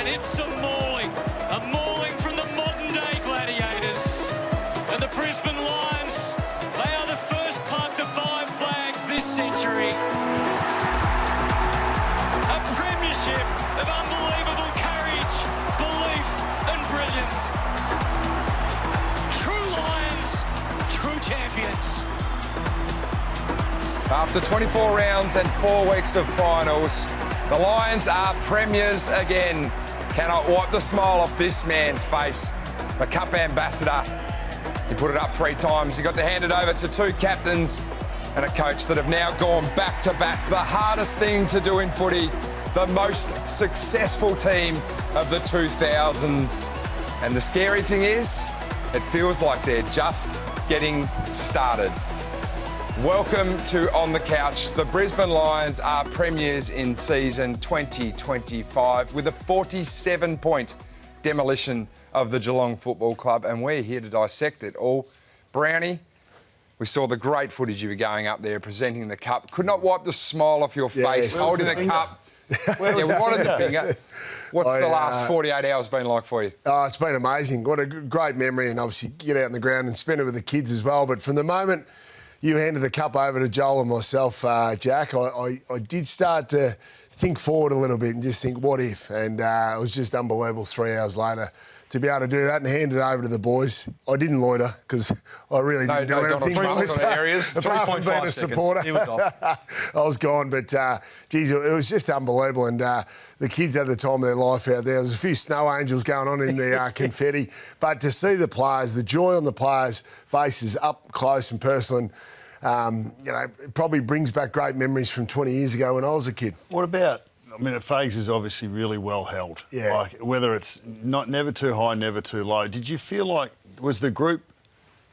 And it's a mauling from the modern-day gladiators. And the Brisbane Lions, they are the first club to 5 flags this century. A premiership of unbelievable courage, belief and brilliance. True Lions, true champions. After 24 rounds and 4 weeks of finals, the Lions are premiers again. Cannot wipe the smile off this man's face. The Cup ambassador. He put it up 3 times. He got to hand it over to 2 captains and a coach that have now gone back-to-back. The hardest thing to do in footy. The most successful team of the 2000s. And the scary thing is, it feels like they're just getting started. Welcome to On the Couch. The Brisbane Lions are premiers in season 2025 with a 47-point demolition of the Geelong Football Club, and we're here to dissect it all. Brownie, we saw the great footage you were going up there presenting the cup. Could not wipe the smile off your face, holding the cup. We wanted the finger. What's the last 48 hours been like for you? Oh, it's been amazing. What a great memory, and obviously get out on the ground and spend it with the kids as well. But from the moment you handed the cup over to Joel and myself, Jack, I did start to think forward a little bit and just think, what if? And it was just unbelievable 3 hours later to be able to do that and hand it over to the boys. I didn't loiter because I really didn't do anything. Apart from being a supporter. He was off. I was gone, but geez, it was just unbelievable. And the kids had the time of their life out there. There was a few snow angels going on in the confetti. But to see the players, the joy on the players' faces up close and personal, and, it probably brings back great memories from 20 years ago when I was a kid. What about, Fags is obviously really well held. Yeah. Like, whether it's never too high, never too low. Did you feel like, was the group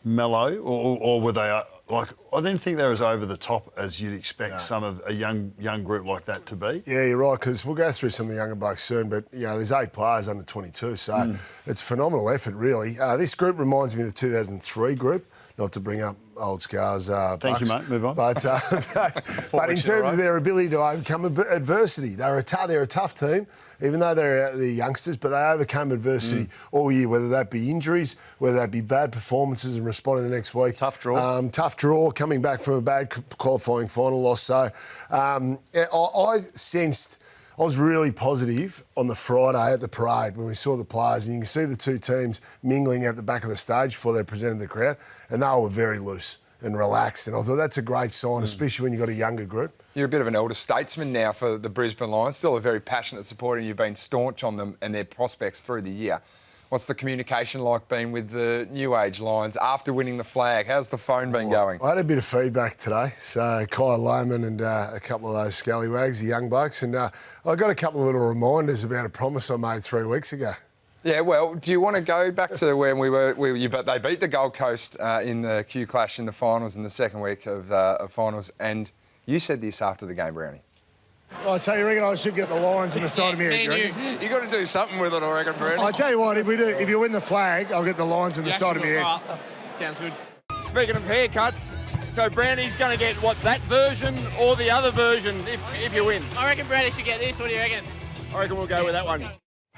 mellow or were they, I didn't think they were as over the top as you'd expect some of a young group like that to be. Yeah, you're right, because we'll go through some of the younger blokes soon, but, there's 8 players under 22, so it's a phenomenal effort, really. This group reminds me of the 2003 group. Not to bring up old scars. Thank you, mate. Move on. But in terms of their ability to overcome adversity, they're a tough team, even though they're youngsters, but they overcome adversity all year, whether that be injuries, whether that be bad performances and responding the next week. Tough draw. Tough draw, coming back from a bad qualifying final loss. So I sensed... I was really positive on the Friday at the parade when we saw the players, and you can see the 2 teams mingling at the back of the stage before they presented the crowd, and they were very loose and relaxed. And I thought that's a great sign, especially when you've got a younger group. You're a bit of an elder statesman now for the Brisbane Lions, still a very passionate supporter, and you've been staunch on them and their prospects through the year. What's the communication like been with the new age Lions after winning the flag? How's the phone been going? I had a bit of feedback today. So Kyle Lohman and a couple of those scallywags, the young blokes, and I got a couple of little reminders about a promise I made 3 weeks ago. Yeah, well, do you want to go back to when they beat the Gold Coast in the Q Clash in the finals in the second week of finals, and you said this after the game, Brownie. I tell you, reckon I should get the Lions in the side of me. You got to do something with it, I reckon, Brownie. I tell you what, if you win the flag, I'll get the Lions in the side of me head. Sounds good. Speaking of haircuts, so Brownie's going to get, that version or the other version if you win? I reckon Brownie should get this. What do you reckon? I reckon we'll go with that one.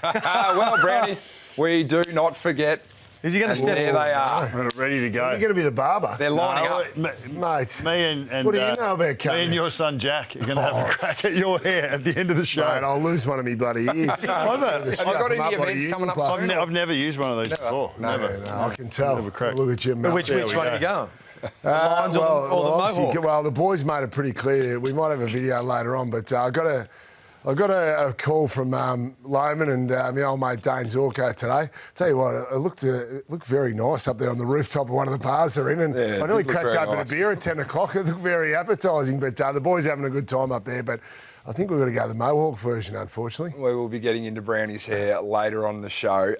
Well, Brownie, we do not forget. Is he going to step? There they are. Ready to go. You're going to be the barber. They're lining up. Mate, me and what do you know about cutting? Me and your son Jack are going to have a crack at your hair at the end of the show. Mate, I'll lose one of me bloody ears. Have you got any events coming up soon? I've never used one of these before. No, I can tell. Look at you, mate. Which one are you going? The Lions or the Mohawk? Well, the boys made it pretty clear. We might have a video later on, but I got a call from Lohman and my old mate Dane Zorko today. Tell you what, it looked very nice up there on the rooftop of one of the bars they're in, and I nearly cracked open a beer at 10 o'clock. It looked very appetising, but the boys are having a good time up there. But I think we've got to go the Mohawk version, unfortunately. We will be getting into Brownie's hair later on the show.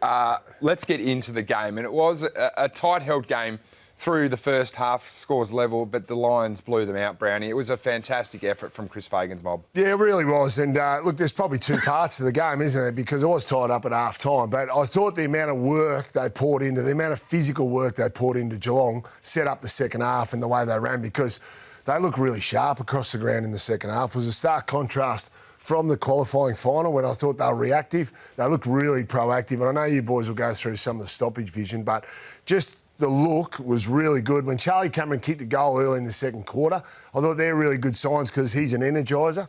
Let's get into the game, and it was a tight-held game through the first half, scores level, but the Lions blew them out, Brownie. It was a fantastic effort from Chris Fagan's mob. Yeah, it really was. And look, there's probably 2 parts to the game, isn't there? Because it was tied up at half time. But I thought the amount of work they poured into, the amount of physical work they poured into Geelong set up the second half and the way they ran, because they looked really sharp across the ground in the second half. It was a stark contrast from the qualifying final when I thought they were reactive. They looked really proactive. And I know you boys will go through some of the stoppage vision, but just the look was really good. When Charlie Cameron kicked the goal early in the second quarter, I thought they're really good signs because he's an energiser.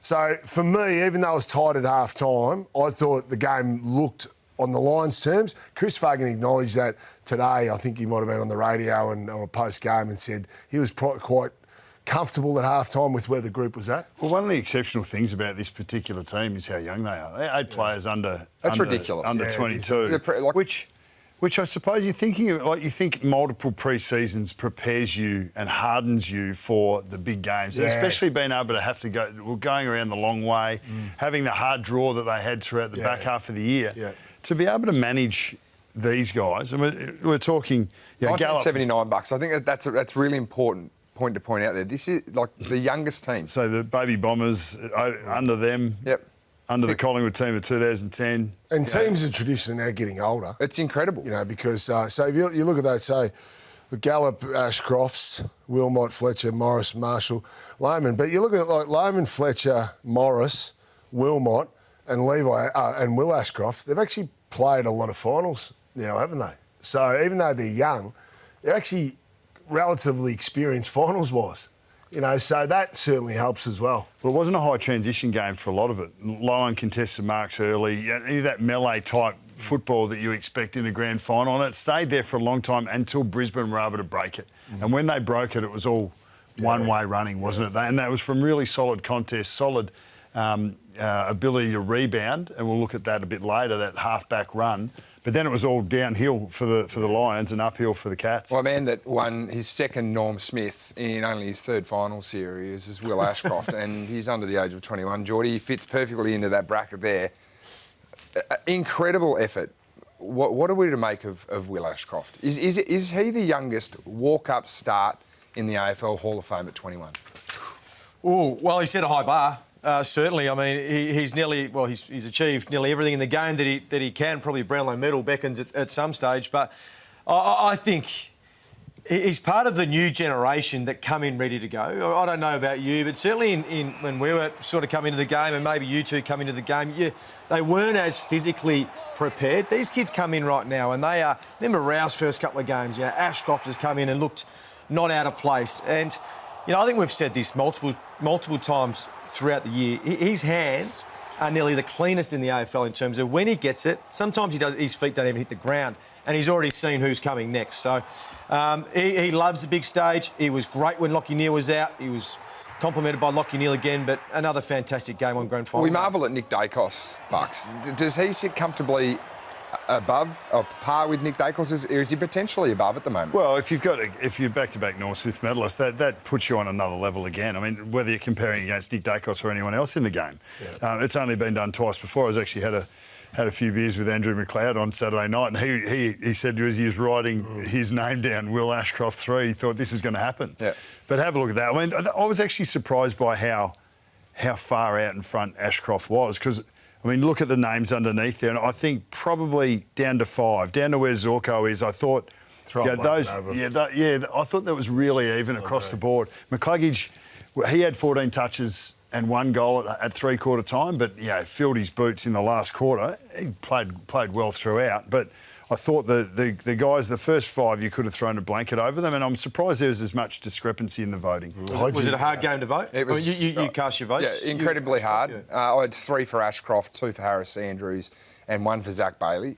So for me, even though it was tight at half-time, I thought the game looked, on the Lions' terms, Chris Fagan acknowledged that today. I think he might have been on the radio and on a post-game and said he was quite comfortable at half-time with where the group was at. Well, one of the exceptional things about this particular team is how young they are. They're 8 players under... That's under, ridiculous. Under 22, which I suppose you're thinking of, like you think multiple pre-seasons prepares you and hardens you for the big games, especially being able to have to go, going around the long way, having the hard draw that they had throughout the back half of the year. Yeah. To be able to manage these guys, and we're talking... $19.79. I think that's really important point to point out there. This is like the youngest team. So the Baby Bombers, under them... Yep. Under the Collingwood team of 2010. And teams are traditionally now getting older. It's incredible. You know, because, so if you look at that, say, the Gallup, Ashcrofts, Wilmot, Fletcher, Morris, Marshall, Lohman. But you look at like Lohman, Fletcher, Morris, Wilmot and Levi and Will Ashcroft, they've actually played a lot of finals now, haven't they? So even though they're young, they're actually relatively experienced finals-wise. You know, so that certainly helps as well. Well, it wasn't a high transition game for a lot of it. Low and contested marks early, any of that melee-type football that you expect in a grand final, and it stayed there for a long time until Brisbane were able to break it. And when they broke it, it was all one-way running, wasn't it? And that was from really solid contests, solid ability to rebound, and we'll look at that a bit later, that half-back run. But then it was all downhill for the Lions and uphill for the Cats. Well, a man that won his second Norm Smith in only his third final series is Will Ashcroft, and he's under the age of 21. Geordie, he fits perfectly into that bracket there. Incredible effort. What are we to make of Will Ashcroft? Is he the youngest walk-up start in the AFL Hall of Fame at 21? Oh, well, he set a high bar. Certainly, I mean, he's achieved nearly everything in the game that he can. Probably Brownlow medal beckons at some stage, but I think he's part of the new generation that come in ready to go. I don't know about you, but certainly when we were sort of coming into the game, and maybe you two come into the game, they weren't as physically prepared. These kids come in right now, and they are. Remember Rowe's first couple of games. Yeah, Ashcroft has come in and looked not out of place, and. You know, I think we've said this multiple times throughout the year. His hands are nearly the cleanest in the AFL in terms of when he gets it. Sometimes his feet don't even hit the ground, and he's already seen who's coming next. So he loves the big stage. He was great when Lachie Neale was out. He was complimented by Lachie Neale again, but another fantastic game on grand final. We marvel at Nick Dacos, Bucks. Does he sit comfortably above or par with Nick Dacos, or is he potentially above at the moment? Well, if you're back-to-back Norm Smith medalist, that puts you on another level again. I mean, whether you're comparing against Nick Dacos or anyone else in the game, it's only been done twice before. I was actually had a few beers with Andrew McLeod on Saturday night, and he said as he was writing his name down, Will Ashcroft 3, he thought this is going to happen. Yeah. But have a look at that. I mean, I was actually surprised by how far out in front Ashcroft was, because I mean, look at the names underneath there, and I think probably down to 5, down to where Zorko is. I thought, I thought that was really even across the board. McCluggage, he had 14 touches and 1 goal at three-quarter time, but filled his boots in the last quarter. He played well throughout, but I thought the guys, the first 5, you could have thrown a blanket over them, and I'm surprised there was as much discrepancy in the voting. Was it a hard game to vote? It was. You cast your votes? Yeah, incredibly hard. I had 3 for Ashcroft, 2 for Harris Andrews, and 1 for Zach Bailey.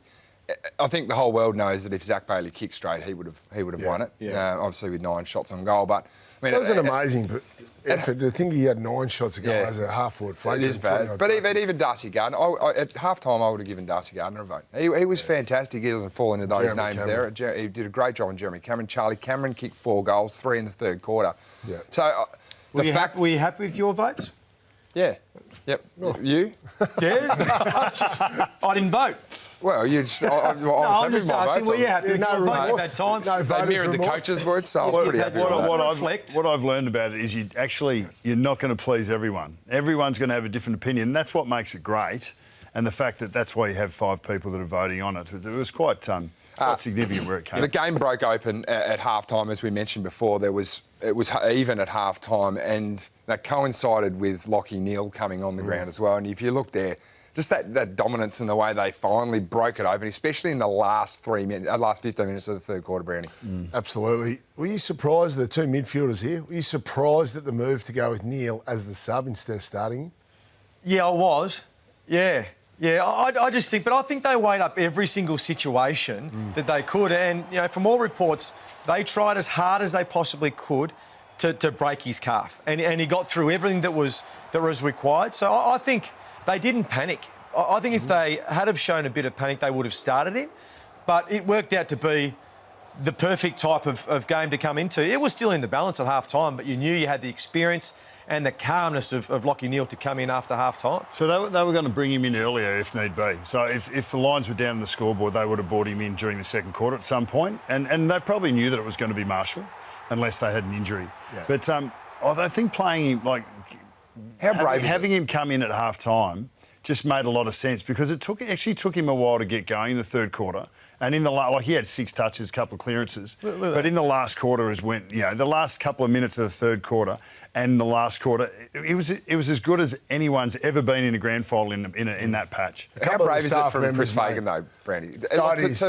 I think the whole world knows that if Zach Bailey kicked straight, he would have won it. Yeah. Obviously with 9 shots on goal, but I mean, that was an amazing effort. To think he had 9 shots a goal as a half-forward flanker. It is bad. But even Darcy Gardner, at half-time I would have given Darcy Gardner a vote. He was fantastic. He doesn't fall into those names Cameron. There. He did a great job on Jeremy Cameron. Charlie Cameron kicked 4 goals, 3 in the third quarter. Yeah. So were you happy with your votes? Yeah. Yep. Oh. You? Yeah. I didn't vote. Well, I'm just asking, were you happy with your votes at that time? They mirrored the coach's votes, so I was pretty happy. What I've learned about it is you're not going to please everyone. Everyone's going to have a different opinion, and that's what makes it great. And the fact that that's why you have 5 people that are voting on it. It was quite quite significant where it came. The game broke open at half-time, as we mentioned before. It was even at half-time, and that coincided with Lachie Neale coming on the ground as well. And if you look there, just that dominance in the way they finally broke it open, especially in the last 15 minutes of the third quarter, Brownie. Absolutely. Were you surprised, the two midfielders here, were you surprised at the move to go with Neale as the sub instead of starting him? Yeah, I was. Yeah. I just think, but I think they weighed up every single situation that they could. And, from all reports, they tried as hard as they possibly could to break his calf. And he got through everything that was required. So I think they didn't panic. I think if they had have shown a bit of panic, they would have started him. But it worked out to be the perfect type of game to come into. It was still in the balance at half-time, but you knew you had the experience and the calmness of Lachie Neale to come in after half-time. So they were going to bring him in earlier if need be. So if the Lions were down on the scoreboard, they would have brought him in during the second quarter at some point. And they probably knew that it was going to be Marshall, unless they had an injury. Yeah. But I think playing him, having him come in at half-time just made a lot of sense because it actually took him a while to get going in the third quarter. And he had 6 touches, a couple of clearances. But in the last quarter is when, the last couple of minutes of the third quarter and the last quarter, it was as good as anyone's ever been in a grand final in that patch. How brave is it from Chris Fagan, though, Brandy?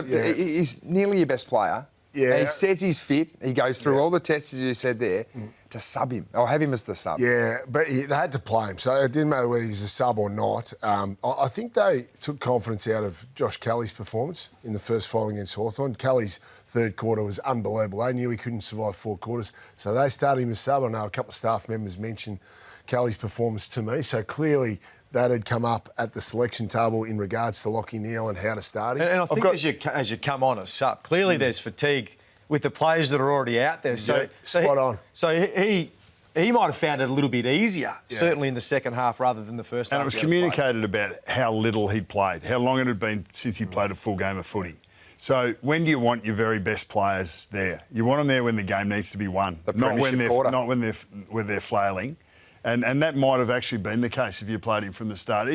He's nearly your best player. Yeah. And he says he's fit. He goes through all the tests, as you said there, to sub him. Or have him as the sub. Yeah, but they had to play him, so it didn't matter whether he was a sub or not. I think they took confidence out of Josh Kelly's performance in the first final against Hawthorn. Kelly's third quarter was unbelievable. They knew he couldn't survive 4 quarters, so they started him as sub. I know a couple of staff members mentioned Kelly's performance to me, so clearly that had come up at the selection table in regards to Lachie Neale and how to start him. And I think as you come on as sub, clearly there's fatigue with the players that are already out there. So spot on. So he might have found it a little bit easier, certainly in the second half rather than the first half. And it was communicated about how little he'd played, how long it had been since he played a full game of footy. So when do you want your very best players there? You want them there when the game needs to be won, not when they're flailing. And that might have actually been the case if you played him from the start.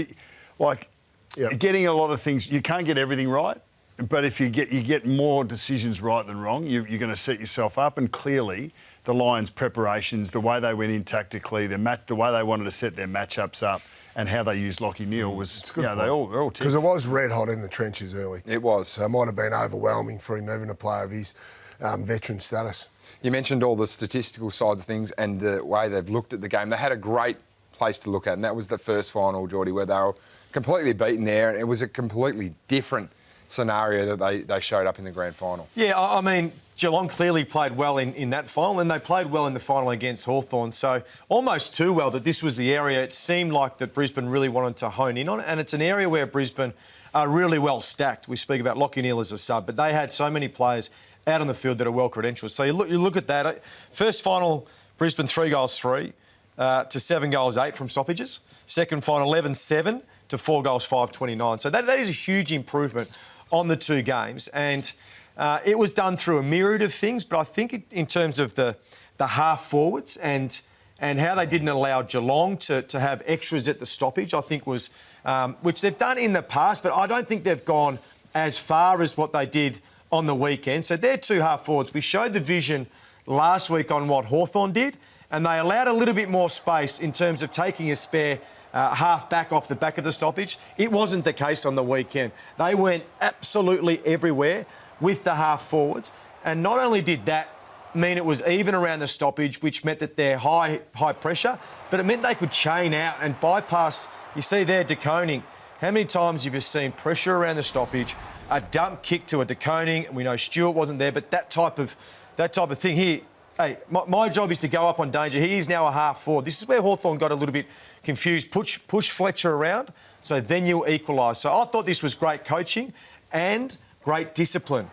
Getting a lot of things, you can't get everything right, but if you get more decisions right than wrong, you're going to set yourself up. And clearly, the Lions' preparations, the way they went in tactically, the way they wanted to set their matchups up, and how they used Lachie Neale was, they're all because it was red hot in the trenches early. It was. So it might have been overwhelming for him, even a player of his veteran status. You mentioned all the statistical side of things and the way they've looked at the game. They had a great place to look at, and that was the first final, Geordie, where they were completely beaten there. It was a completely different scenario that they showed up in the grand final. Yeah, I mean, Geelong clearly played well in that final, and they played well in the final against Hawthorn. So almost too well that this was the area it seemed like that Brisbane really wanted to hone in on. And it's an area where Brisbane are really well stacked. We speak about Lachie Neale as a sub, but they had so many players out on the field that are well credentialed. So you look at that. First final, Brisbane 3 goals 3 to 7 goals 8 from stoppages. Second final 11-7 to 4 goals 5-29. So that is a huge improvement on the 2 games. And it was done through a myriad of things, but I think in terms of the half forwards and how they didn't allow Geelong to have extras at the stoppage, I think was, which they've done in the past, but I don't think they've gone as far as what they did on the weekend. So they're 2 half forwards. We showed the vision last week on what Hawthorn did, and they allowed a little bit more space in terms of taking a spare half back off the back of the stoppage. It wasn't the case on the weekend. They went absolutely everywhere with the half forwards, and not only did that mean it was even around the stoppage, which meant that they're high pressure, but it meant they could chain out and bypass. You see there, De Koning. How many times have you seen pressure around the stoppage, a dump kick to a De Koning? We know Stewart wasn't there, but that type of thing here. Hey, my job is to go up on danger. He is now a half forward. This is where Hawthorn got a little bit confused. Push Fletcher around, so then you'll equalise. So I thought this was great coaching and great discipline.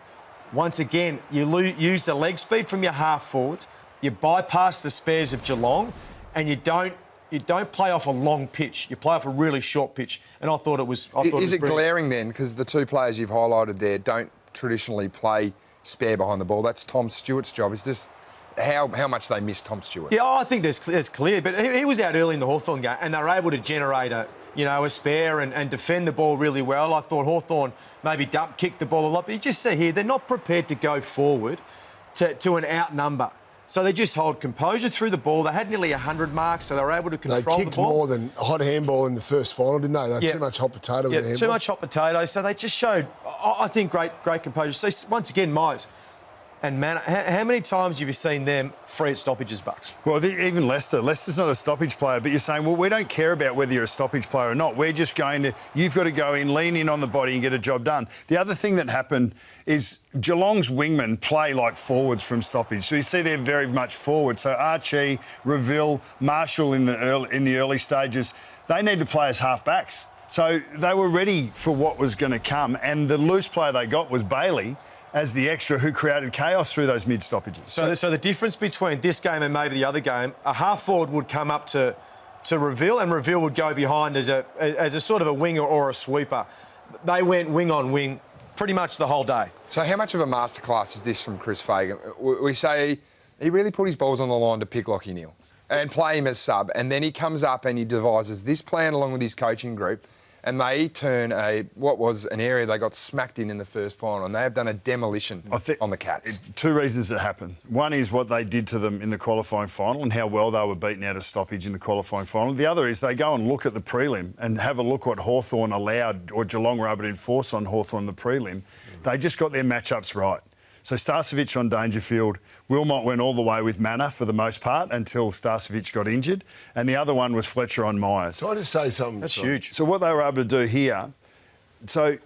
Once again, you use the leg speed from your half forwards, you bypass the spares of Geelong, and you don't play off a long pitch. You play off a really short pitch, and I thought it was. Is it glaring then? Because the 2 players you've highlighted there don't traditionally play spare behind the ball. That's Tom Stewart's job. Is this how much they miss Tom Stewart? Yeah, I think there's clear, but he was out early in the Hawthorn game, and they were able to generate you know, a spare and defend the ball really well. I thought Hawthorn maybe kicked the ball a lot, but you just see here, they're not prepared to go forward to an outnumber. So they just hold composure through the ball. They had nearly 100 marks, so they were able to control the ball. They kicked more than hot handball in the first final, didn't they? They had too much hot potato with the handball. Too much hot potato. So they just showed, I think, great composure. So once again, Myers and Manor, how many times have you seen them free at stoppages, Bucks? Well, even Lester's not a stoppage player, but you're saying, well, we don't care about whether you're a stoppage player or not. We're just you've got to go in, lean in on the body and get a job done. The other thing that happened is Geelong's wingmen play like forwards from stoppage. So you see they're very much forward. So Archie, Riewoldt, Marshall in the early stages, they need to play as half-backs. So they were ready for what was going to come, and the loose player they got was Bailey, as the extra who created chaos through those mid-stoppages. So the difference between this game and maybe the other game, a half-forward would come up to Riewoldt, and Riewoldt would go behind as a sort of a winger or a sweeper. They went wing on wing pretty much the whole day. So how much of a masterclass is this from Chris Fagan? We say he really put his balls on the line to pick Lachie Neale and play him as sub, and then he comes up and he devises this plan along with his coaching group, and they turn what was an area they got smacked in the first final, and they have done a demolition on the Cats. Two reasons that happened. One is what they did to them in the qualifying final and how well they were beaten out of stoppage in the qualifying final. The other is they go and look at the prelim and have a look what Hawthorn allowed, or Geelong were able to enforce on Hawthorn in the prelim. They just got their matchups right. So Starcevich on Dangerfield, Wilmot went all the way with Manor for the most part until Starcevich got injured, and the other one was Fletcher on Myers. Can I just say something? That's huge. So what they were able to do here, so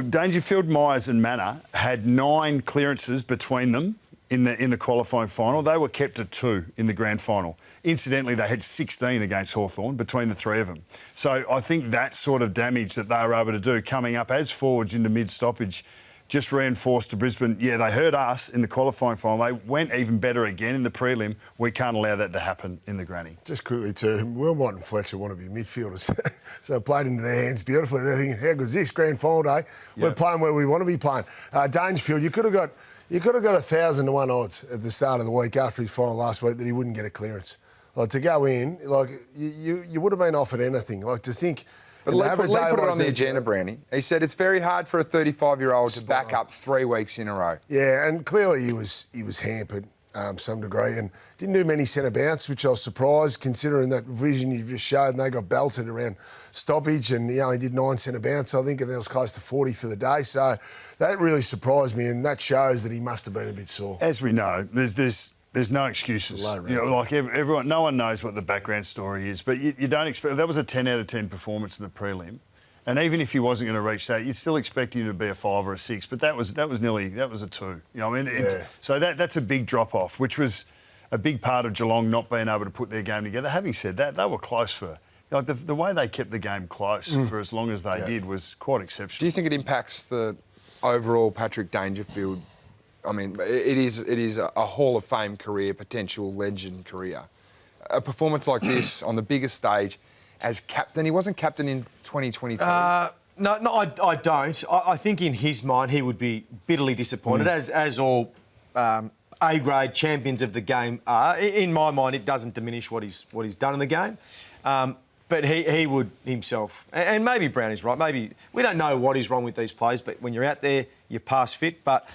Dangerfield, Myers and Manor had 9 clearances between them in the qualifying final. They were kept to 2 in the grand final. Incidentally, they had 16 against Hawthorn between the 3 of them. So I think that sort of damage that they were able to do coming up as forwards into mid-stoppage just reinforced to Brisbane. Yeah, they hurt us in the qualifying final. They went even better again in the prelim. We can't allow that to happen in the granny. Just quickly too, Wilmot and Fletcher want to be midfielders. So it played into their hands beautifully. They're thinking, how good's this grand final day? We're playing where we want to be playing. Dangerfield, you could have got 1,000 to 1 odds at the start of the week after his final last week that he wouldn't get a clearance. Like, to go in, like, you would have been offered anything. Like, to think... But Lee put it on the agenda, Brownie. He said it's very hard for a 35-year-old to back up 3 weeks in a row. Yeah, and clearly he was hampered some degree and didn't do many centre bounce, which I was surprised considering that vision you just showed, and they got belted around stoppage, and he only did 9 centre bounce, I think, and that was close to 40 for the day. So that really surprised me, and that shows that he must have been a bit sore. As we know, there's no excuses. You know, like everyone, no one knows what the background story is, but you don't expect. That was a 10 out of 10 performance in the prelim, and even if he wasn't going to reach that, you'd still expect him to be a 5 or a 6. But that was a 2. You know, I mean, so that's a big drop off, which was a big part of Geelong not being able to put their game together. Having said that, they were close for. Like the way they kept the game close for as long as they did was quite exceptional. Do you think it impacts the overall Patrick Dangerfield? I mean, it is a Hall of Fame career, potential legend career. A performance like this on the biggest stage as captain. He wasn't captain in 2022. No, I don't. I think in his mind he would be bitterly disappointed, as all A-grade champions of the game are. In my mind, it doesn't diminish what he's done in the game. But he would himself, and maybe Brownie's right. Maybe we don't know what is wrong with these players, but when you're out there, you're past fit. But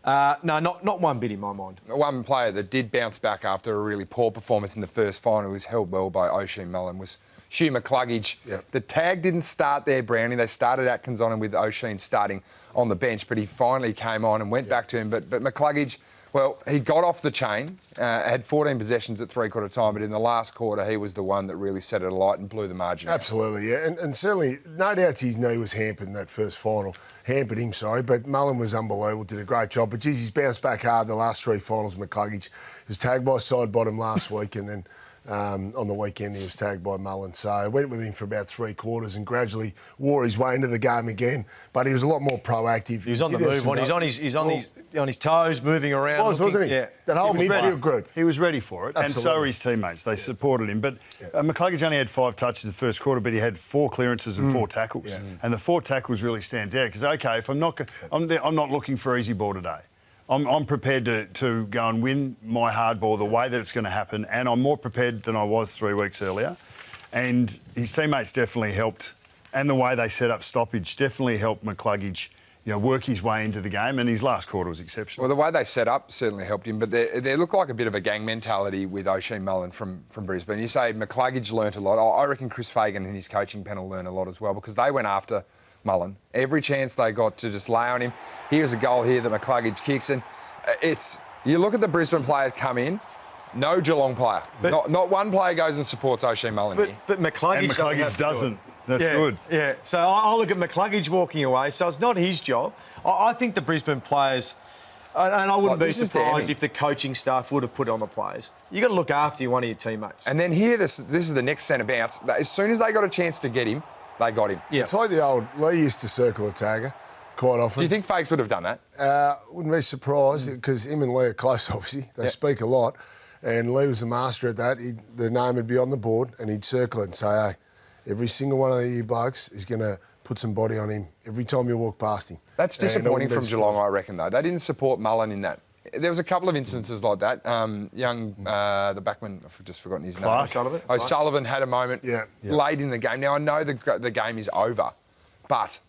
no, not one bit in my mind. One player that did bounce back after a really poor performance in the first final, was held well by O'Shea Mullen, was Hugh McCluggage. Yep. The tag didn't start there, Brownie. They started Atkins on him with O'Shea starting on the bench, but he finally came on and went back to him. But McCluggage, well, he got off the chain, had 14 possessions at three-quarter time, but in the last quarter, he was the one that really set it alight and blew the margin. Absolutely, yeah. And certainly, no doubt his knee was hampered in that first final. Hampered him, sorry, but Mullen was unbelievable, did a great job. But, geez, he's bounced back hard the last 3 finals, McCluggage. He was tagged by side bottom last week, and then on the weekend he was tagged by Mullen. So I went with him for about 3 quarters and gradually wore his way into the game again. But he was a lot more proactive. He was on the move. He's on his toes, moving around. Wasn't he? Yeah. That whole midfield group. He was ready for it, and so were his teammates. They supported him. But McCluggage only had 5 touches in the first quarter, but he had 4 clearances and 4 tackles. Yeah. And the 4 tackles really stands out because, OK, if I'm not looking for easy ball today. I'm prepared to go and win my hard ball the way that it's going to happen, and I'm more prepared than I was 3 weeks earlier. And his teammates definitely helped and the way they set up stoppage definitely helped McCluggage, work his way into the game, and his last quarter was exceptional. Well, the way they set up certainly helped him, but they look like a bit of a gang mentality with O'Shea Mullen from Brisbane. You say McCluggage learnt a lot. I reckon Chris Fagan and his coaching panel learned a lot as well, because they went after Mullen every chance they got to just lay on him. Here's a goal here that McCluggage kicks, and you look at the Brisbane players come in. No Geelong player. Not one player goes and supports O'Shea Mullen here. But McCluggage doesn't. That's good. Yeah. So I look at McCluggage walking away. So it's not his job. I think the Brisbane players, and I wouldn't be surprised if the coaching staff would have put it on the players. You got to look after one of your teammates. And then here, this is the next centre bounce. As soon as they got a chance to get him, they got him. Yeah. It's like the old Lee used to circle a tagger quite often. Do you think Fakes would have done that? Wouldn't be surprised, because him and Lee are close, obviously. They speak a lot. And Lee was a master at that. The name would be on the board and he'd circle it and say, hey, every single one of you blokes is going to put some body on him every time you walk past him. That's disappointing from Geelong, I reckon, though. They didn't support Mullen in that. There was a couple of instances like that. The backman, I've just forgotten his name. Sullivan had a moment late in the game. Now, I know the game is over, but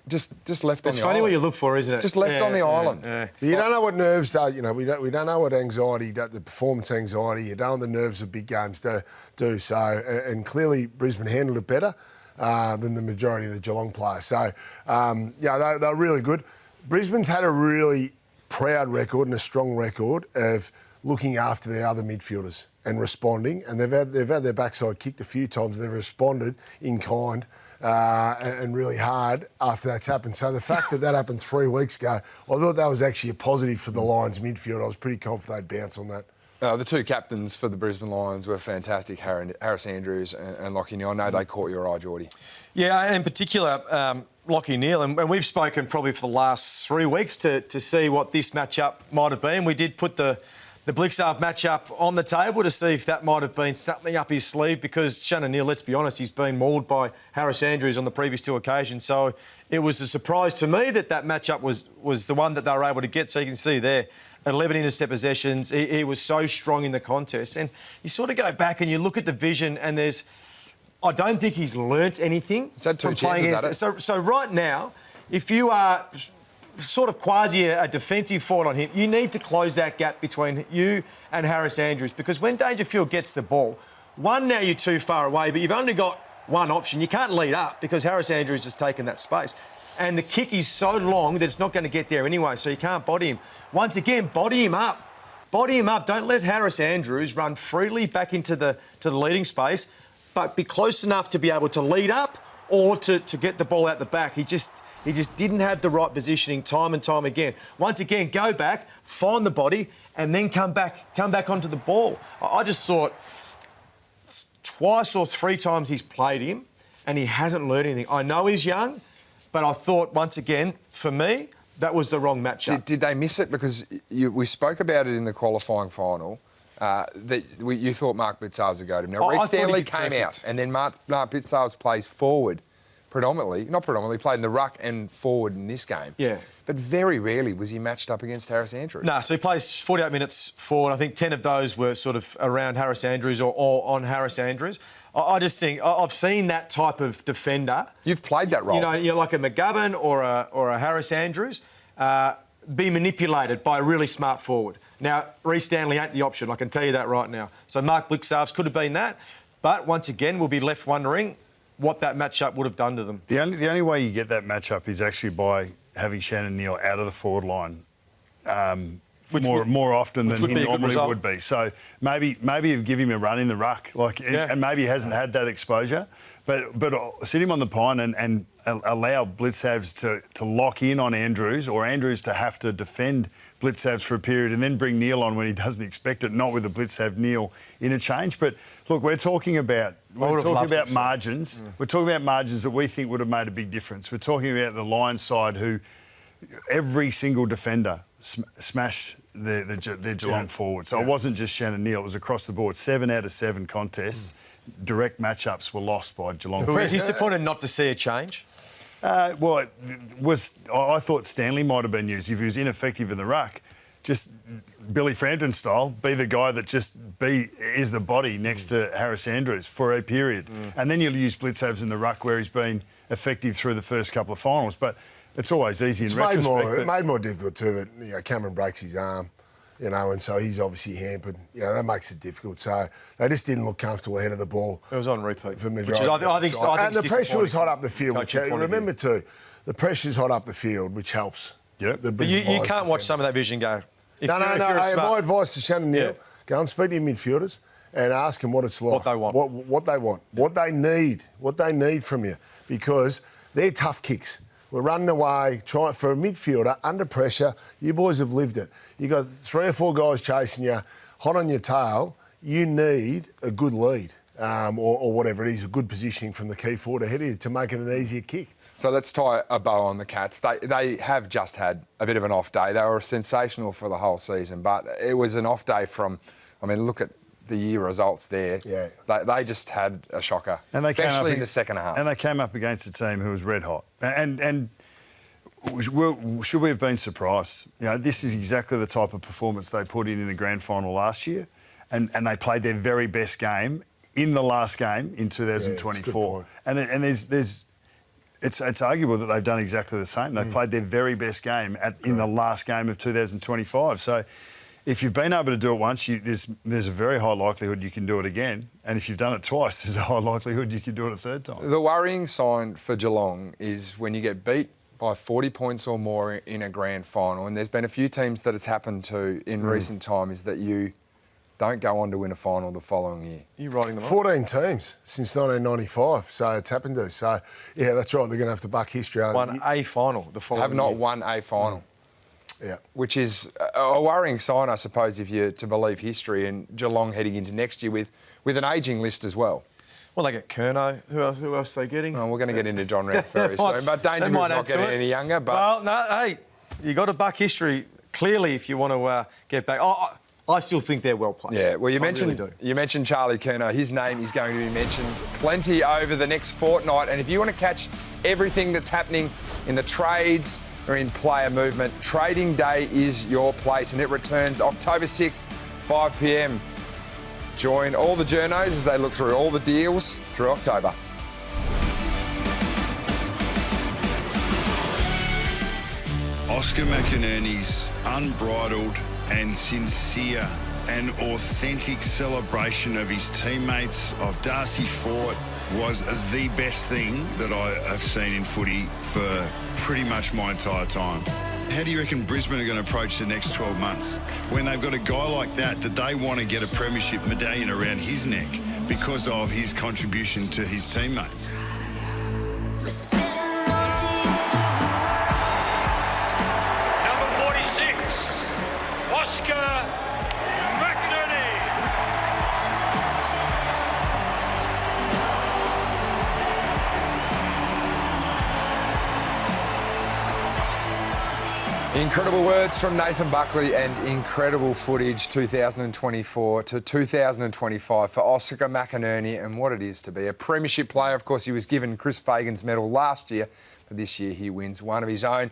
just left on the island. It's funny what you look for, isn't it? Just left on the island. But you don't know what nerves do. We don't know what anxiety, the performance anxiety. You don't know what the nerves of big games do. So, and clearly Brisbane handled it better than the majority of the Geelong players. So, they're really good. Brisbane's had a really proud record and a strong record of looking after their other midfielders and responding. And they've had their backside kicked a few times and they've responded in kind. And really hard after that's happened. So the fact that happened 3 weeks ago, I thought that was actually a positive for the Lions midfield. I was pretty confident they'd bounce on that. The two captains for the Brisbane Lions were fantastic, Harris Andrews and Lachie Neale. I know they caught your eye, Geordie. Yeah, in particular, Lachie Neale, and we've spoken probably for the last 3 weeks to see what this matchup might have been. We did put the Blixarve matchup on the table to see if that might have been something up his sleeve, because Shannon Neale, let's be honest, he's been mauled by Harris Andrews on the previous 2 occasions. So it was a surprise to me that matchup was the one that they were able to get. So you can see there, 11 intercept possessions. He was so strong in the contest. And you sort of go back and you look at the vision and I don't think he's learnt anything from playing against it. So right now, if you are sort of quasi a defensive forward on him, you need to close that gap between you and Harris Andrews, because when Dangerfield gets the ball, now you're too far away, but you've only got one option. You can't lead up because Harris Andrews has taken that space. And the kick is so long that it's not going to get there anyway, so you can't body him. Once again, body him up. Body him up. Don't let Harris Andrews run freely back into the leading space, but be close enough to be able to lead up or to get the ball out the back. He just didn't have the right positioning time and time again. Once again, go back, find the body, and then come back onto the ball. I just thought twice or 3 times he's played him and he hasn't learned anything. I know he's young, but I thought, once again, for me, that was the wrong matchup. Did they miss it? Because we spoke about it in the qualifying final, that you thought Mark Blitzarves would go to him. Now, Reece Stanley came out, and then Mark Blitzarves plays forward. Played in the ruck and forward in this game. Yeah. But very rarely was he matched up against Harris Andrews. No, so he plays 48 minutes forward. I think 10 of those were sort of around Harris Andrews or on Harris Andrews. I just think I've seen that type of defender. You've played that role. You're like a McGovern or a Harris Andrews, be manipulated by a really smart forward. Now, Reece Stanley ain't the option, I can tell you that right now. So Mark Blitzarves could have been that. But once again, we'll be left wondering what that matchup would have done to them. The only way you get that matchup is actually by having Shannon Neale out of the forward line more often than he normally would be. So maybe you give him a run in the ruck, and maybe he hasn't had that exposure. But sit him on the pine and allow Blitzarves to lock in on Andrews, or Andrews to have to defend Blitzarves for a period, and then bring Neale on when he doesn't expect it, not with a Blitzarves-Neale interchange. But look, we're talking about margins. We're talking about margins that we think would have made a big difference. We're talking about the Lions side, who every single defender smashed their Geelong forward. So it wasn't just Shannon Neale, it was across the board. 7 out of 7 contests, direct matchups were lost by Geelong. Were you disappointed not to see a change? I thought Stanley might have been used. If he was ineffective in the ruck, just Billy Frampton style, be the guy that is the body next to Harris Andrews for a period. And then you'll use Blitzhabs in the ruck where he's been effective through the first couple of finals. But it's always easy in retrospect. It made more difficult too that Cameron breaks his arm, and so he's obviously hampered. That makes it difficult. So they just didn't look comfortable ahead of the ball. It was on repeat. For which is, I think and the pressure was hot up the field. Remember too, the pressure's hot up the field, which helps. Yep. But you can't watch some of that vision go. No. My advice to Shannon Neale, go and speak to your midfielders and ask them what it's like. What they want. What they want. What they need. What they need from you. Because they're tough kicks. We're running away, trying for a midfielder, under pressure. You boys have lived it. You got 3 or 4 guys chasing you, hot on your tail. You need a good lead, or whatever it is, a good positioning from the key forward ahead of you to make it an easier kick. So let's tie a bow on the Cats. They have just had a bit of an off day. They were sensational for the whole season, but it was an off day from, look at the year results there. Yeah. They just had a shocker, and they especially in the second half. And they came up against a team who was red hot. And should we have been surprised? This is exactly the type of performance they put in the grand final last year, and they played their very best game in the last game in 2024. And it's arguable that they've done exactly the same. They played their very best game in the last game of 2025. So if you've been able to do it once, there's a very high likelihood you can do it again. And if you've done it twice, there's a high likelihood you can do it a third time. The worrying sign for Geelong is when you get beat by 40 points or more in a grand final, and there's been a few teams that it's happened to in recent time, is that you don't go on to win a final the following year. You're writing them 14 teams since 1995, so it's happened to. So, yeah, that's right, they're going to have to buck history. Won a final the following year. Have not won a final. Yeah. Which is a worrying sign, I suppose, if you're to believe history, and Geelong heading into next year with an ageing list as well. Well, they get Curnow. Who else are they getting? Oh, we're going to get into John Rowett very soon. But Dangerfield's not getting any younger. But well, no, hey, you got to buck history clearly if you want to get back. I still think they're well placed. Yeah, well, you mentioned Charlie Curnow. His name is going to be mentioned plenty over the next fortnight. And if you want to catch everything that's happening in the trades or in player movement, Trading Day is your place, and it returns October 6th, 5 p.m. Join all the journos as they look through all the deals through October. Oscar McInerney's unbridled and sincere and authentic celebration of his teammates, of Darcy Fort, was the best thing that I have seen in footy for pretty much my entire time. How do you reckon Brisbane are going to approach the next 12 months when they've got a guy like that they want to get a premiership medallion around his neck because of his contribution to his teammates? Number 46, Oscar McInerney. Incredible words from Nathan Buckley and incredible footage 2024 to 2025 for Oscar McInerney and what it is to be a premiership player. Of course, he was given Chris Fagan's medal last year, but this year he wins one of his own.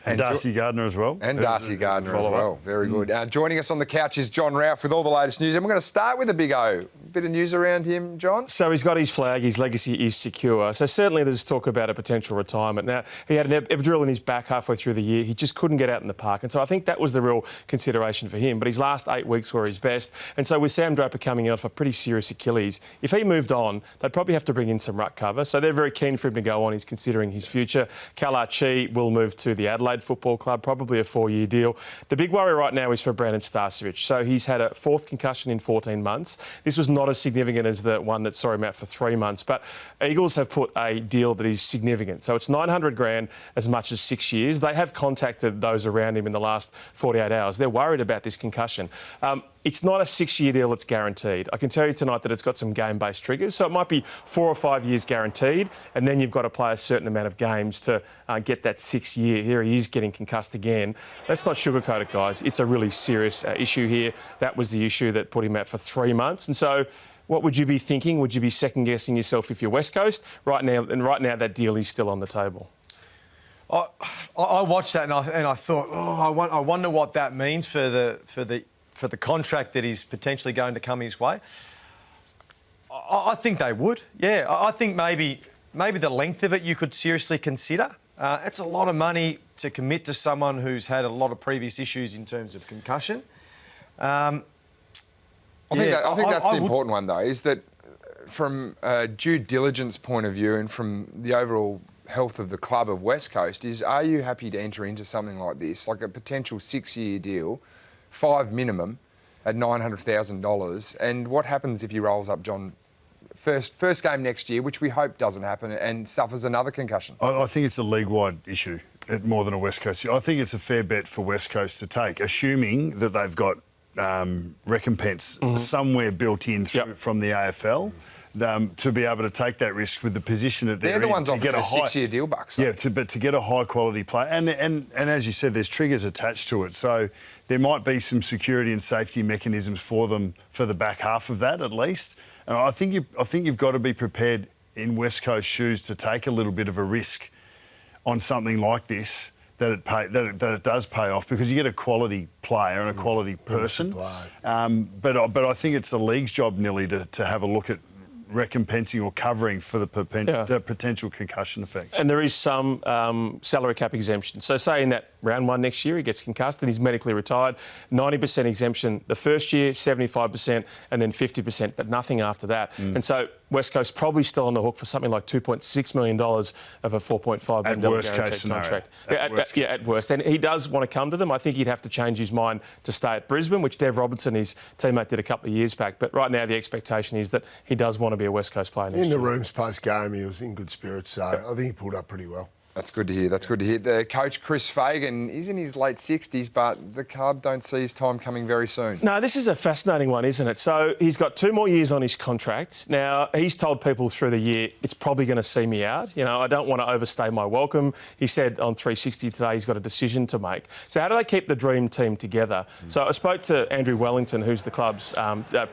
And Darcy Gardner as well. And Darcy Gardner as well. Very good. Joining us on the couch is John Rowett with all the latest news. And we're going to start with the Big O. Bit of news around him, John? So he's got his flag. His legacy is secure. So certainly there's talk about a potential retirement. Now, he had an epidural in his back halfway through the year. He just couldn't get out in the park. And so I think that was the real consideration for him. But his last 8 weeks were his best. And so with Sam Draper coming out for pretty serious Achilles, if he moved on, they'd probably have to bring in some ruck cover. So they're very keen for him to go on. He's considering his future. Lachie will move to the Adelaide Football Club, probably a 4-year deal. The big worry right now is for Brandon Starcevich. So he's had a 4th concussion in 14 months. This was not as significant as the one that saw him out for 3 months, but Eagles have put a deal that is significant. So it's $900,000 as much as 6 years. They have contacted those around him in the last 48 hours. They're worried about this concussion. It's not a 6-year deal that's guaranteed. I can tell you tonight that it's got some game-based triggers. So it might be 4 or 5 years guaranteed, and then you've got to play a certain amount of games to get that 6th year. Here he is getting concussed again. Let's not sugarcoat it, guys. It's a really serious issue here. That was the issue that put him out for 3 months. And so what would you be thinking? Would you be second-guessing yourself if you're West Coast? Right now, that deal is still on the table. I watched that and I thought, I wonder what that means for the contract that is potentially going to come his way. I think they would. Yeah, I think maybe the length of it you could seriously consider. It's a lot of money to commit to someone who's had a lot of previous issues in terms of concussion. I think that's the important one, though, is that from a due diligence point of view and from the overall health of the club of West Coast is, are you happy to enter into something like this, like a potential 6-year deal, 5 minimum, at $900,000? And what happens if he rolls up, John, first game next year, which we hope doesn't happen, and suffers another concussion? I think it's a league-wide issue, more than a West Coast issue. I think it's a fair bet for West Coast to take, assuming that they've got recompense somewhere built in from the AFL. To be able to take that risk with the position that they're the ones to offering a 6-year deal, Bucks. Yeah, but to get a high-quality player. And as you said, there's triggers attached to it. So there might be some security and safety mechanisms for them for the back half of that, at least. And I think you've got to be prepared in West Coast shoes to take a little bit of a risk on something like this, that it does pay off, because you get a quality player and a quality person. But I think it's the league's job, Nearly, to have a look at recompensing or covering for the potential concussion effects. And there is some salary cap exemption. So say in that round one next year he gets concussed and he's medically retired, 90% exemption the first year, 75% and then 50%, but nothing after that. And so West Coast probably still on the hook for something like $2.6 million of a $4.5 million guaranteed contract. At worst. And he does want to come to them. I think he'd have to change his mind to stay at Brisbane, which Dev Robertson, his teammate, did a couple of years back. But right now the expectation is that he does want to be a West Coast player next year. In the rooms post-game, he was in good spirits, so I think he pulled up pretty well. That's good to hear. That's good to hear. The coach, Chris Fagan, is in his late 60s, but the club don't see his time coming very soon. No, this is a fascinating one, isn't it? So he's got 2 more years on his contract. Now, he's told people through the year, it's probably going to see me out. You know, I don't want to overstay my welcome. He said on 360 today he's got a decision to make. So how do they keep the dream team together? So I spoke to Andrew Wellington, who's the club's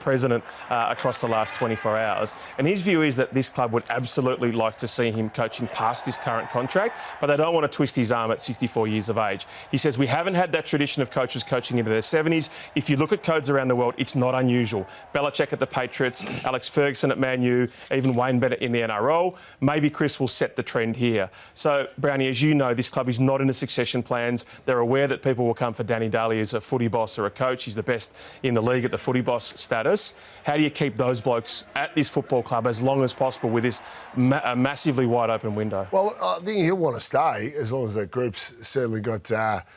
president across the last 24 hours, and his view is that this club would absolutely like to see him coaching past his current contract, but they don't want to twist his arm at 64 years of age. He says, we haven't had that tradition of coaches coaching into their 70s. If you look at codes around the world, it's not unusual. Belichick at the Patriots, Alex Ferguson at Man U, even Wayne Bennett in the NRL. Maybe Chris will set the trend here. So, Brownie, as you know, this club is not into succession plans. They're aware that people will come for Danny Daly as a footy boss or a coach. He's the best in the league at the footy boss status. How do you keep those blokes at this football club as long as possible with this massively wide open window? Well, I think he'll want to stay as long as the group's certainly got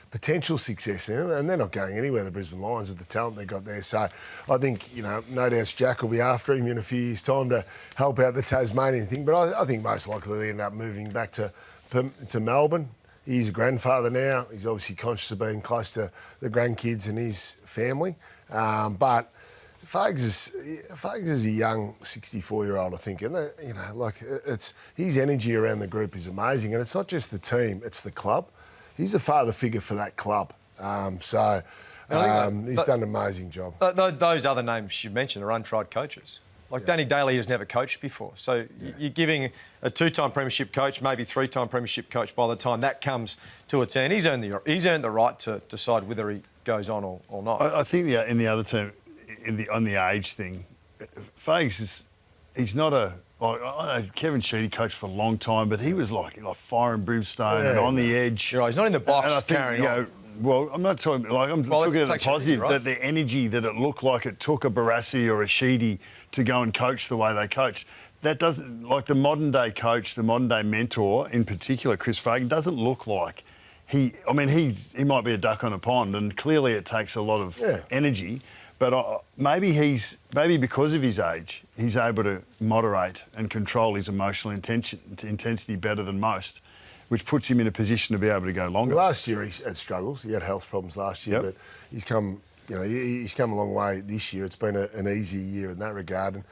potential success in it, and they're not going anywhere, the Brisbane Lions, with the talent they got there. So I think, no doubt Jack will be after him in a few years' time to help out the Tasmanian thing. But I think most likely they'll end up moving back to Melbourne. He's a grandfather now. He's obviously conscious of being close to the grandkids and his family. But Fags is a young 64-year-old, I think, and it's his energy around the group is amazing, and it's not just the team; it's the club. He's the father figure for that club, he's done an amazing job. Those other names you mentioned are untried coaches. Danny Daly has never coached before, so you're giving a 2-time premiership coach, maybe 3-time premiership coach by the time that comes to its end. He's earned the right to decide whether he goes on or not. I think in the other term, on the age thing, Fags he's not a. I know Kevin Sheedy coached for a long time, but he was like fire and brimstone and on the edge. Right, he's not in the box and I think, carrying on. Well, I'm not talking. I'm talking about the positive, right? That the energy that it looked like it took a Barassi or a Sheedy to go and coach the way they coached. That doesn't, like the modern day coach, the modern day mentor in particular, Chris Fagan, doesn't look like he might be a duck on a pond, and clearly it takes a lot of energy. But maybe because of his age, he's able to moderate and control his emotional intensity better than most, which puts him in a position to be able to go longer. Last year he had struggles. He had health problems last year, but he's come a long way this year. It's been an easy year in that regard. And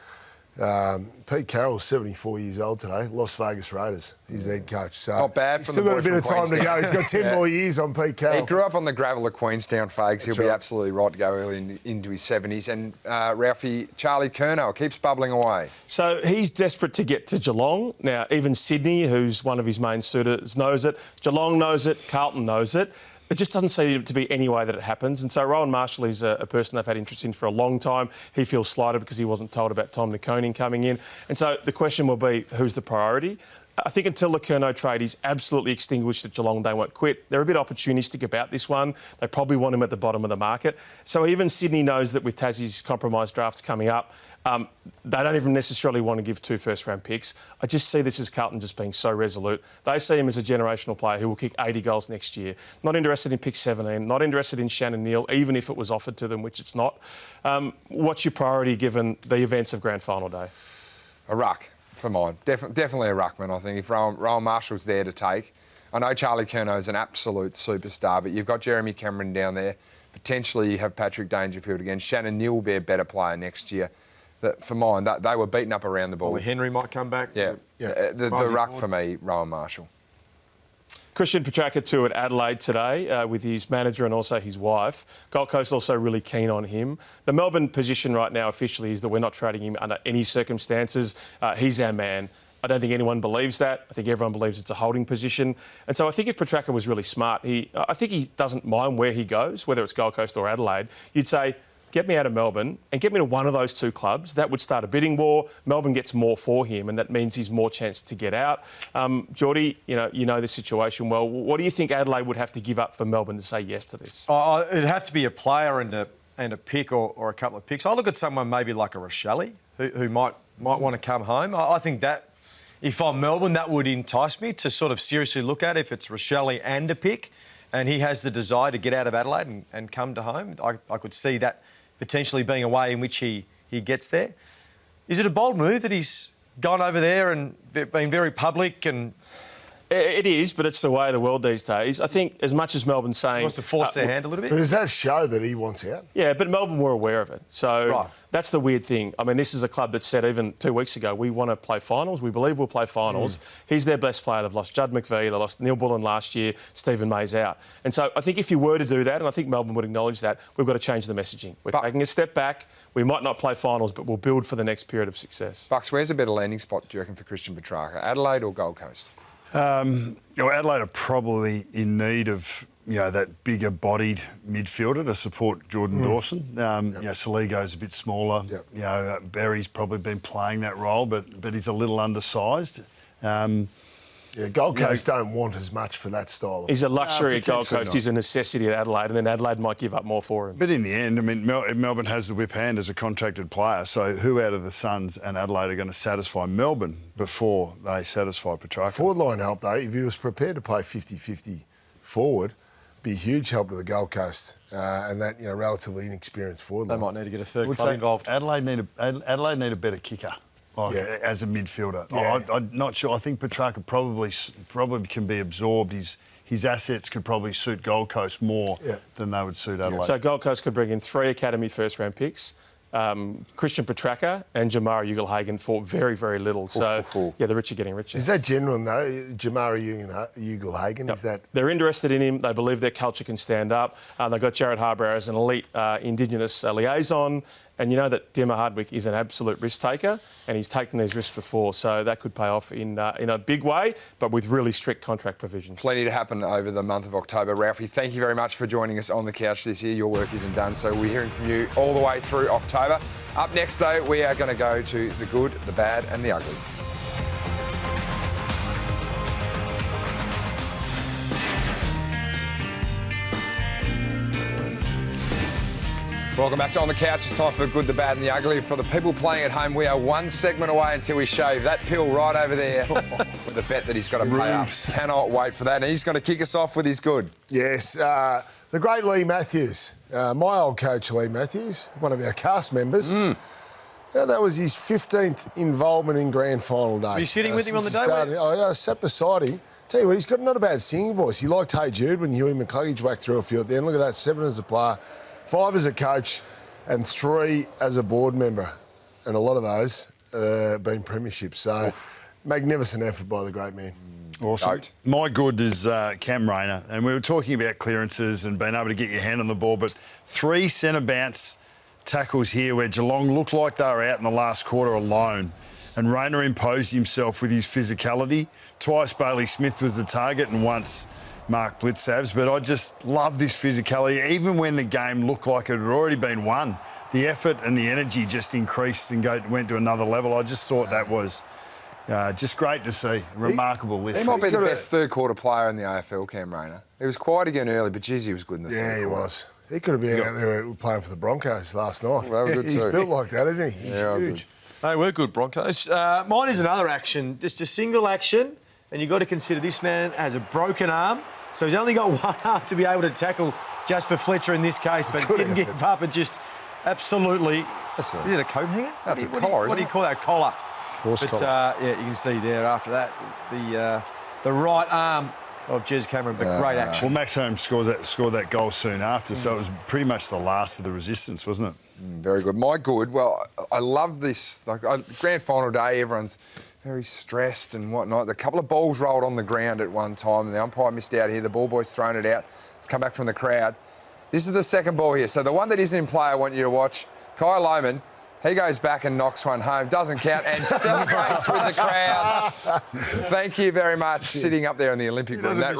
Pete Carroll's 74 years old today. Las Vegas Raiders. He's the head coach. So not bad. He's still got a bit of time to go. He's got 10 more years on Pete Carroll. He grew up on the gravel of Queenstown, Fags. He'll be absolutely right to go early into his 70s. And Ralphie, Charlie Curnow keeps bubbling away. So he's desperate to get to Geelong. Now, even Sydney, who's one of his main suitors, knows it. Geelong knows it. Carlton knows it. It just doesn't seem to be any way that it happens. And so Rowan Marshall is a person they've had interest in for a long time. He feels slighted because he wasn't told about Tom Nakoning coming in. And so the question will be, who's the priority? I think until the Curnow trade is absolutely extinguished at Geelong, they won't quit. They're a bit opportunistic about this one. They probably want him at the bottom of the market. So even Sydney knows that with Tassie's compromise drafts coming up, they don't even necessarily want to give 2 first-round picks. I just see this as Carlton just being so resolute. They see him as a generational player who will kick 80 goals next year. Not interested in pick 17, not interested in Shannon Neale, even if it was offered to them, which it's not. What's your priority given the events of Grand Final Day? A ruck for mine. Definitely a ruckman, I think, if Rowan Marshall's there to take. I know Charlie Curnow is an absolute superstar, but you've got Jeremy Cameron down there. Potentially you have Patrick Dangerfield again. Shannon Neale will be a better player next year. For mine, they were beaten up around the ball. Well, Henry might come back. Yeah. The ruck for me, Rowan Marshall. Christian Petracca too at Adelaide today with his manager and also his wife. Gold Coast also really keen on him. The Melbourne position right now officially is that we're not trading him under any circumstances. He's our man. I don't think anyone believes that. I think everyone believes it's a holding position. And so I think if Petracca was really smart, I think he doesn't mind where he goes, whether it's Gold Coast or Adelaide. You'd say, get me out of Melbourne and get me to one of those 2 clubs. That would start a bidding war. Melbourne gets more for him, and that means he's more chance to get out. Geordie, you know the situation well. What do you think Adelaide would have to give up for Melbourne to say yes to this? It'd have to be a player and a pick or a couple of picks. I look at someone maybe like a Rochelle who might want to come home. I think that if I'm Melbourne, that would entice me to sort of seriously look at if it's Rochelle and a pick, and he has the desire to get out of Adelaide and come to home. I could see that potentially being a way in which he gets there. Is it a bold move that he's gone over there and been very public? And it is, but it's the way of the world these days. I think as much as Melbourne's saying... He wants to force their hand a little bit? But does that show that he wants out? Yeah, but Melbourne were aware of it. So that's the weird thing. I mean, this is a club that said even 2 weeks ago, we want to play finals. We believe we'll play finals. He's their best player. They've lost Judd McVie. They lost Neil Bullen last year. Stephen May's out. And so I think if you were to do that, and I think Melbourne would acknowledge that, we've got to change the messaging. We're taking a step back. We might not play finals, but we'll build for the next period of success. Bucks, where's a better landing spot, do you reckon, for Christian Petracca? Adelaide or Gold Coast? Adelaide are probably in need of that bigger-bodied midfielder to support Jordan Dawson. Saligo's a bit smaller. Berry's probably been playing that role, but he's a little undersized. Gold Coast don't want as much for that style. He's a luxury at Gold Coast. He's a necessity at Adelaide, and then Adelaide might give up more for him. But in the end, I mean, Melbourne has the whip hand as a contracted player, so who out of the Suns and Adelaide are going to satisfy Melbourne before they satisfy Petracca? Forward line help, though. If he was prepared to play 50-50 forward, be a huge help to the Gold Coast and that relatively inexperienced forward line. They might need to get a third club involved. Adelaide need a better kicker. As a midfielder. I'm not sure. I think Petracca probably can be absorbed. His assets could probably suit Gold Coast more than they would suit Adelaide. So Gold Coast could bring in 3 academy first-round picks, Christian Petracca and Jamara Ugle-Hagan for very, very little. So, the rich are getting richer. Is that genuine, though, Jamara Ugle-Hagan? Yep. Is that... They're interested in him. They believe their culture can stand up. They've got Jared Harbour as an elite Indigenous liaison. And you know that Dimmer Hardwick is an absolute risk-taker, and he's taken these risks before, so that could pay off in a big way, but with really strict contract provisions. Plenty to happen over the month of October. Ralphie, thank you very much for joining us on the couch this year. Your work isn't done, so we're hearing from you all the way through October. Up next, though, we are going to go to the good, the bad and the ugly. Welcome back to On the Couch. It's time for the good, the bad and the ugly. For the people playing at home, we are 1 segment away until we shave that pill right over there with a bet that he's got to pay up. Cannot wait for that. And he's going to kick us off with his good. Yes, the great Lee Matthews, my old coach Lee Matthews, one of our cast members. That was his 15th involvement in Grand Final Day. Were you sitting with him on the day? I sat beside him. Tell you what, he's got not a bad singing voice. He liked Hey Jude when Huey McCluggage whacked through a few at the end. Look at that, 7 as a player. 5 as a coach and 3 as a board member. And a lot of those been premierships. So, magnificent effort by the great man. Awesome. My good is Cam Rayner, and we were talking about clearances and being able to get your hand on the ball, but 3 centre bounce tackles here where Geelong looked like they were out in the last quarter alone, and Rayner imposed himself with his physicality. Twice Bailey Smith was the target and once Mark Blitzabs, but I just love this physicality. Even when the game looked like it had already been won, the effort and the energy just increased and went to another level. I just thought that was just great to see. Remarkable lift. He might be the best third-quarter player in the AFL, Cam Rayner. He was quiet again early, but geez, he was good in the third quarter. Yeah, he was. He could have been out there playing for the Broncos last night. Well, they were good He's too. built like that, isn't he? He's huge. They were good, Broncos. Mine is another action, just a single action, and you've got to consider this man has a broken arm, so he's only got one arm to be able to tackle Jasper Fletcher in this case, but didn't give up and just absolutely... Is it a coat hanger? That's a collar, What do you call that? Collar. Horse collar. Yeah, you can see there after that the right arm of Jez Cameron, but great action. Well, Max Holmes scored that goal soon after, so it was pretty much the last of the resistance, wasn't it? Very good. My good, well, I love this. Grand final day, everyone's very stressed and whatnot. A couple of balls rolled on the ground at one time, and the umpire missed out here. The ball boy's thrown it out. It's come back from the crowd. This is the second ball here. So the one that isn't in play, I want you to watch. Kai Lohmann, he goes back and knocks one home, doesn't count, and celebrates with the crowd. Thank you very much. Sitting up there in the Olympic room. That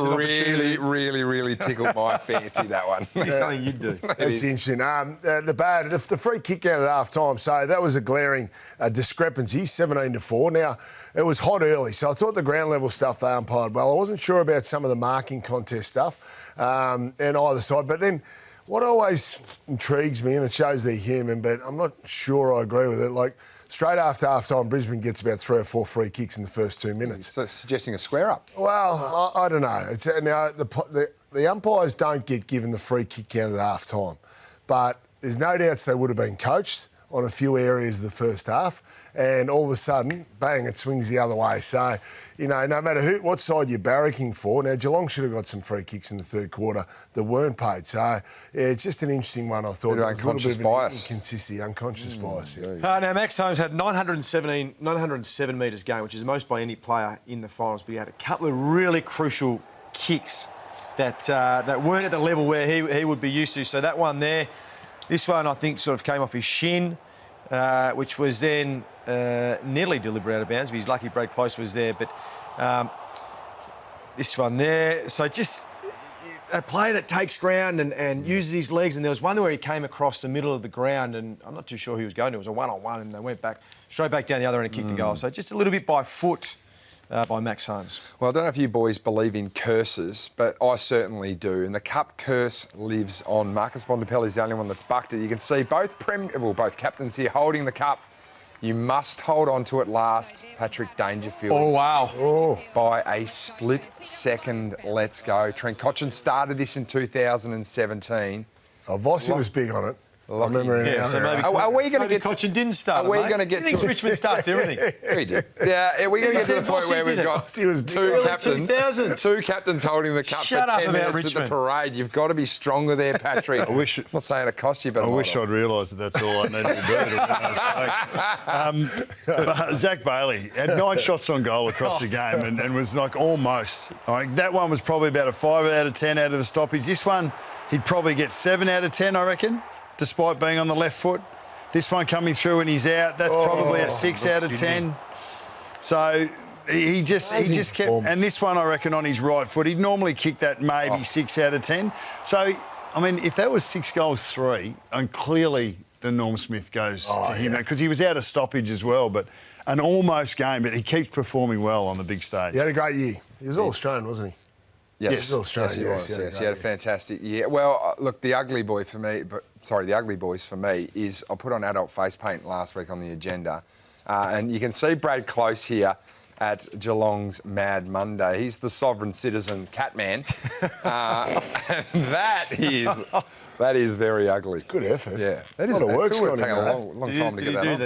really tickled my fancy, that one. It's something you'd do. That's interesting. The free kick out at half-time, so that was a glaring discrepancy, 17-4. Now, it was hot early, so I thought the ground level stuff they umpired well. I wasn't sure about some of the marking contest stuff and either side, but then... What always intrigues me, and it shows they're human, but I'm not sure I agree with it, like, straight after half-time, Brisbane gets about 3 or 4 free kicks in the first 2 minutes. So suggesting a square-up? Well, I don't know. Now, the umpires don't get given the free kick count at half-time, but there's no doubts they would have been coached on a few areas of the first half, and all of a sudden, bang, it swings the other way. So, you know, no matter what side you're barracking for, now Geelong should have got some free kicks in the third quarter that weren't paid. So, yeah, it's just an interesting one, I thought. Unconscious bias. Inconsistency, unconscious bias. Yeah. Now, Max Holmes had 907 metres gained, which is the most by any player in the finals, but he had a couple of really crucial kicks that weren't at the level where he would be used to. So that one there, this one I think sort of came off his shin, which was then nearly deliberate out of bounds, but he's lucky Brad Close was there. But this one there, so just a player that takes ground and uses his legs, and there was one where he came across the middle of the ground, and I'm not too sure who he was going to. It was a one-on-one, and they went back, straight back down the other end and kicked the goal. So just a little bit by foot by Max Holmes. Well, I don't know if you boys believe in curses, but I certainly do. And the cup curse lives on. Marcus Bontempelli's the only one that's bucked it. You can see both captains here holding the cup. You must hold on to it last. Patrick Dangerfield. Oh, wow. By a split second. Let's go. Trent Cotchin started this in 2017. Vossi was big on it. I remember so maybe are we going to get Cotchin didn't start? Are we going to get to Richmond starts everything? We did. Yeah, we're going to get to the point where we've got two captains holding the cup Shut for up 10 about minutes Richmond. at the parade. You've got to be stronger there, Patrick. I'm not saying it cost you, but I wish I'd realised that that's all I needed to do to win those players. But Zach Bailey had 9 shots on goal across the game and was like almost. That one was probably about a 5 out of 10 out of the stoppage. This one, he'd probably get 7 out of 10, I reckon, despite being on the left foot. This one coming through and he's out. That's probably a 6 out of 10. So he just kept... And this one, I reckon, on his right foot, he'd normally kick that maybe 6 out of 10. So, I mean, if that was 6 goals, 3, and clearly the Norm Smith goes to him, because he was out of stoppage as well, but an almost game, but he keeps performing well on the big stage. He had a great year. He was All-Australian, wasn't he? Yes, he was. He had a fantastic year. Well, look, the ugly boys for me is I put on adult face paint last week on the agenda, and you can see Brad Close here at Geelong's Mad Monday. He's the sovereign citizen cat man. That That is very ugly. Good effort. Yeah. That is a lot of work's gone taken into a that. long time to get that on.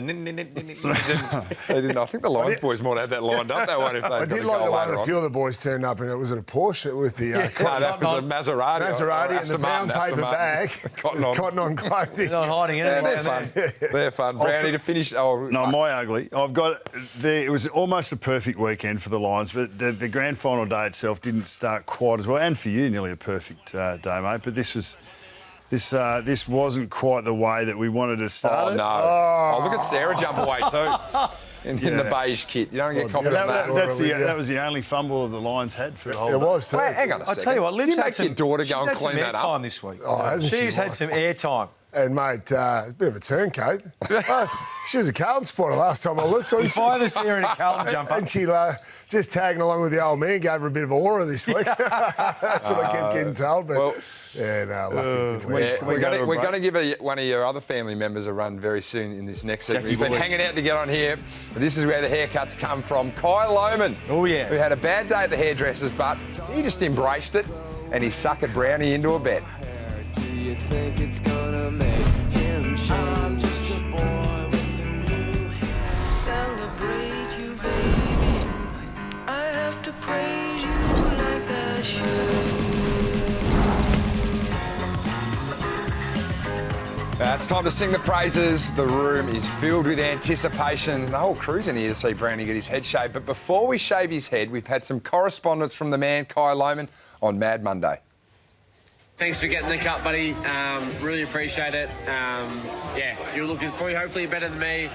They didn't. I think the Lions boys might have had that lined up, that one, if they I did like the one that a few of the boys turned up in. Was it a Porsche with the No, that was a Maserati. Maserati and the brown paper bag, cotton on clothing. Not hiding anything. They're fun. They're fun. Brownie to finish. Oh, No, my ugly. It was almost a perfect weekend for the Lions, but the grand final day itself didn't start quite as well. And for you, nearly a perfect day, mate. But this wasn't quite the way that we wanted to start. Oh, no. Oh, look at Sarah jump away too in the beige kit. You don't get coffee on that. That was the only fumble the Lions had for the whole It day. was too. Wait, hang on a second. I tell you what, Liv's you had make some. your daughter She's go and had some clean that airtime up. this week. Oh, hasn't she, She's had Mike? some airtime. And, mate, a bit of a turncoat. She was a Carlton supporter last time I looked. If I ever see her in a Carlton jumper. And she just tagging along with the old man, gave her a bit of aura this week. That's what I kept getting told. But, well, lucky. We're going to give one of your other family members a run very soon in this next segment. You've been hanging out to get on here. This is where the haircuts come from. Kai Lohman, oh yeah, who had a bad day at the hairdressers, but he just embraced it and he suckered Brownie into a bet. Do you think it's gonna make him change? I'm just a boy with a new hair. Celebrate you, baby. I have to praise you like I should. It's time to sing the praises. The room is filled with anticipation. The whole crew's in here to see Brownie get his head shaved. But before we shave his head, we've had some correspondence from the man, Kai Lohman, on Mad Monday. Thanks for getting the cut, buddy. Really appreciate it. Yeah, your look is probably hopefully better than me.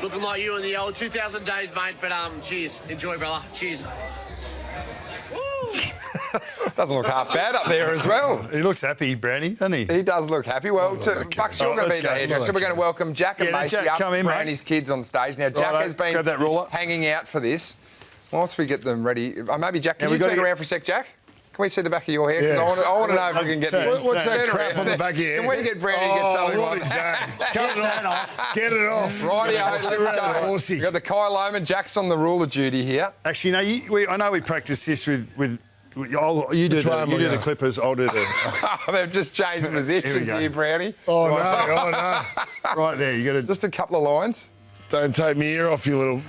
Looking like you in the old 2000 days, mate. But cheers. Enjoy, brother. Cheers. Doesn't look half bad up there as well. He looks happy, Brownie, doesn't he? He does look happy. Well, Bucks, you're going to be the hairdresser. We're going to welcome Jack and Macy up, come in, mate. Brownie's kids on stage. Now, Jack has been hanging out for this. Once we get them ready, maybe Jack, can you turn around for a sec, Jack? Can we see the back of your hair? Yeah. I want to know if we can get What's that crap on the back of your hair? Can we get Brownie to get something what like is that? Cut it off. Get it off. Rightio, let's go. We've got the Kai Lohman. Jack's on the ruler duty here. Actually, I know we practiced this with you do the Clippers, I'll do the... They've just changed positions here, Brownie. Oh, no. Right there, you got to... Just a couple of lines. Don't take me ear off, you little...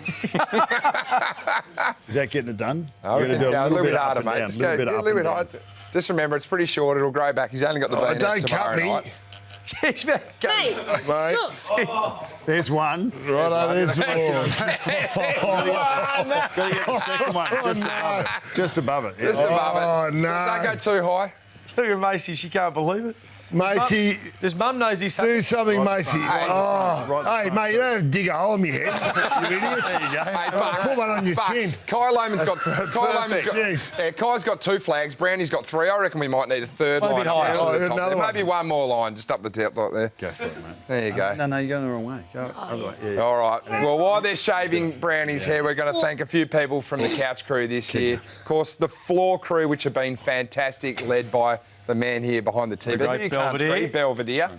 Is that getting it done? Oh, a little bit harder, mate. Just go a little bit hard. Just remember, it's pretty short. It'll grow back. He's only got the bean left tomorrow night. Jeez, mate. Mate. There's one. Righto, there's one. Got to get the second one. Just above it. Just above it. Oh, no. Don't go too high. Look at Macy. She can't believe it. Macy, Does Mum knows this? do something, Macy. Hey, mate, you don't have to dig a hole in your head. You idiot. There you go. Hey, Bucks, Put one on your chin. Kai Lohman's got... Kai's got 2 flags. Brownie's got 3. I reckon we might need a third line. There may be one more line just up the top like there. Go for it, mate. There you go. No, you're going the wrong way. Go other way. Yeah. All right. Well, while they're shaving Brownie's hair, we're going to thank a few people from the couch crew this year. Of course, the floor crew, which have been fantastic, led by the man here behind the TV. Great Belvedere.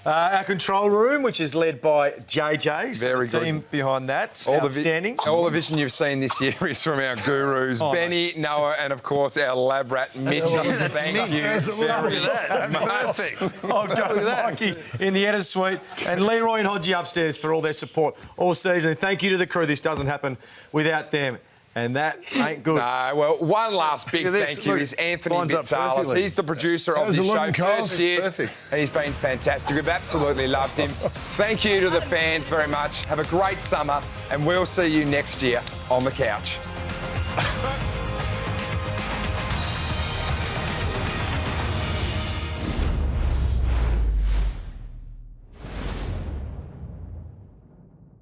Our control room, which is led by JJ. Very the team good. behind that. All outstanding. All the vision you've seen this year is from our gurus, Benny, Noah, and of course our lab rat, Mitch. Thank you. Perfect. Oh, go Mikey in the editor's suite. And Leroy and Hodgie upstairs for all their support all season. Thank you to the crew. This doesn't happen without them. And that ain't good. No, well, one last big thank you is Anthony Mitsalis. He's the producer of this show first year. Perfect. And he's been fantastic. We've absolutely loved him. Thank you to the fans very much. Have a great summer, and we'll see you next year on the couch.